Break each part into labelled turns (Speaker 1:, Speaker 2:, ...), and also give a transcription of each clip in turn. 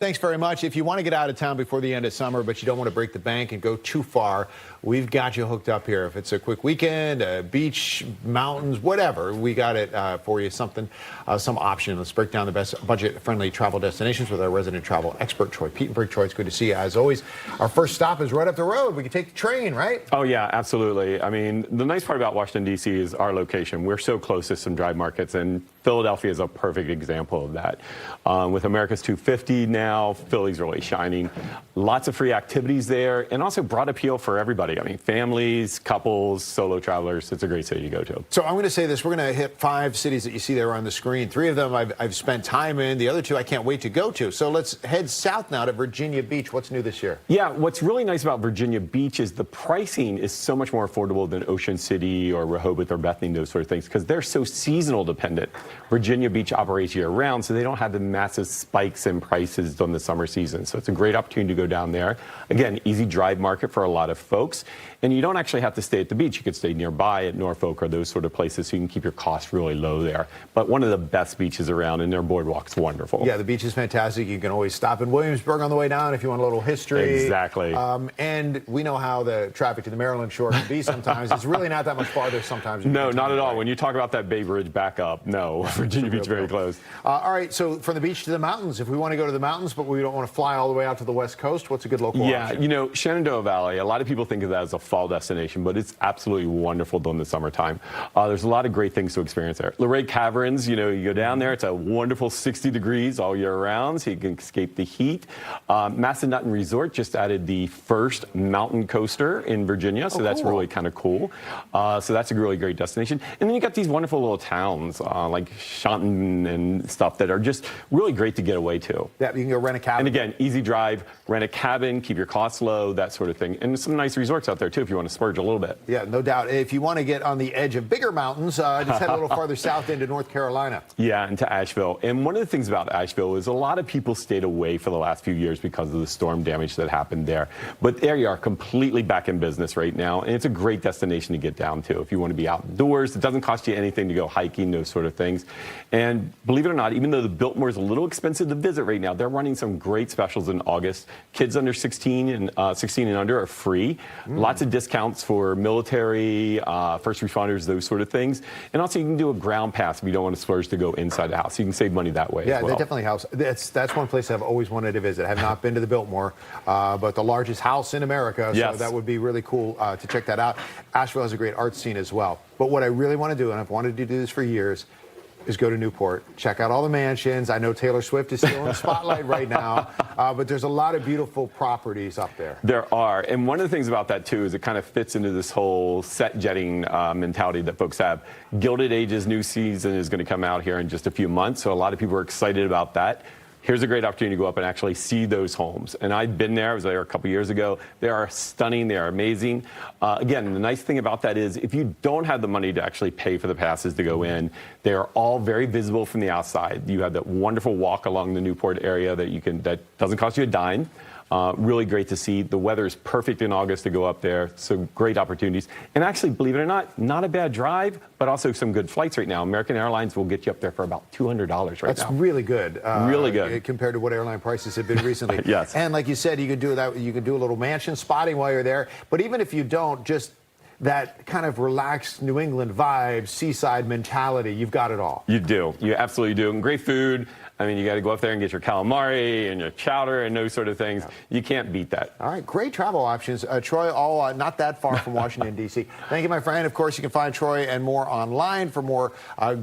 Speaker 1: Thanks very much. If you want to get out of town before the end of summer, but you don't want to break the bank and go too far, we've got you hooked up here. If it's a quick weekend, a beach, mountains, whatever, we got it for you. Some option. Let's break down the best budget-friendly travel destinations with our resident travel expert, Troy Petenberg. Troy, it's good to see you as always. Our first stop is right up the road. We can take the train, right?
Speaker 2: Oh, yeah, absolutely. I mean, the nice part about Washington, D.C. is our location. We're so close to some drive markets, and Philadelphia is a perfect example of that. With America's 250 now, Philly's really shining. Lots of free activities there, and also broad appeal for everybody. I mean, families, couples, solo travelers. It's a great city to go to.
Speaker 1: So I'm going to say this. We're going to hit 5 cities that you see there on the screen. 3 of them I've spent time in. The other 2 I can't wait to go to. So let's head south now to Virginia Beach. What's new this year?
Speaker 2: Yeah, what's really nice about Virginia Beach is the pricing is so much more affordable than Ocean City or Rehoboth or Bethany, those sort of things, because they're so seasonal dependent. Virginia Beach operates year-round, so they don't have the massive spikes in prices during the summer season. So it's a great opportunity to go down there. Again, easy drive market for a lot of folks. And you don't actually have to stay at the beach. You could stay nearby at Norfolk or those sort of places, so you can keep your costs really low there. But one of the best beaches around, and their boardwalk's wonderful.
Speaker 1: Yeah, the beach is fantastic. You can always stop in Williamsburg on the way down if you want a little history.
Speaker 2: Exactly.
Speaker 1: And we know how the traffic to the Maryland shore can be sometimes. It's really not that much farther sometimes.
Speaker 2: No, not at all. When you talk about that Bay Bridge back up, no, Virginia Beach very close.
Speaker 1: All right, so from the beach to the mountains, if we want to go to the mountains, but we don't want to fly all the way out to the West Coast, what's a good local option?
Speaker 2: You know, Shenandoah Valley, a lot of people think of that as a fall destination, but it's absolutely wonderful during the summertime. There's a lot of great things to experience there. Luray Caverns, you know, you go down there, it's a wonderful 60 degrees all year round, so you can escape the heat. Massanutten Resort just added the first mountain coaster in Virginia, so that's really kind of cool. So that's a really great destination. And then you got these wonderful little towns like Shanton and stuff that are just really great to get away to.
Speaker 1: Yeah, you can go rent a cabin.
Speaker 2: And again, easy drive, rent a cabin, keep your costs low, that sort of thing. And some nice resorts out there, too, if you want to splurge a little bit.
Speaker 1: Yeah, no doubt. If you want to get on the edge of bigger mountains, just head a little farther south into North Carolina.
Speaker 2: Yeah, into Asheville. And one of the things about Asheville is a lot of people stayed away for the last few years because of the storm damage that happened there. But there you are, completely back in business right now. And it's a great destination to get down to if you want to be outdoors. It doesn't cost you anything to go hiking, those sort of things. And believe it or not, even though the Biltmore is a little expensive to visit right now, they're running some great specials in August. Kids under 16 and 16 and under are free. Lots of discounts for military, first responders, those sort of things. And also you can do a ground pass if you don't want to splurge to go inside the house. You can save money that way as well.
Speaker 1: That definitely helps. That's one place I've always wanted to visit. I have not been to the Biltmore, but the largest house in America, so that would be really cool to check that out. Asheville has a great art scene as well. But what I really want to do, and I've wanted to do this for years, is go to Newport, check out all the mansions. I know Taylor Swift is still in the spotlight right now, but there's a lot of beautiful properties up there.
Speaker 2: There are, and one of the things about that too is it kind of fits into this whole set jetting mentality that folks have. Gilded Age's new season is going to come out here in just a few months, so a lot of people are excited about that. Here's a great opportunity to go up and actually see those homes. And I've been there. I was there a couple years ago. They are stunning. They are amazing. Again, the nice thing about that is if you don't have the money to actually pay for the passes to go in, they are all very visible from the outside. You have that wonderful walk along the Newport area that doesn't cost you a dime. Really great to see. The weather is perfect in August to go up there, so great opportunities. And actually, believe it or not a bad drive, but also some good flights right now. American Airlines will get you up there for about $200 right now.
Speaker 1: That's really good.
Speaker 2: Really good.
Speaker 1: Compared to what airline prices have been recently.
Speaker 2: Yes.
Speaker 1: And like you said, you could do that. You could do a little mansion spotting while you're there. But even if you don't, just that kind of relaxed New England vibe, seaside mentality, you've got it all.
Speaker 2: You do. You absolutely do. And great food. I mean, you got to go up there and get your calamari and your chowder and those sort of things. You can't beat that.
Speaker 1: All right, great travel options. Troy, all not that far from Washington, D.C. Thank you, my friend. Of course, you can find Troy and more online for more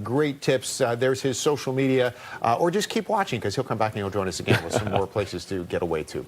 Speaker 1: great tips. There's his social media, or just keep watching because he'll come back and he'll join us again with some more places to get away to.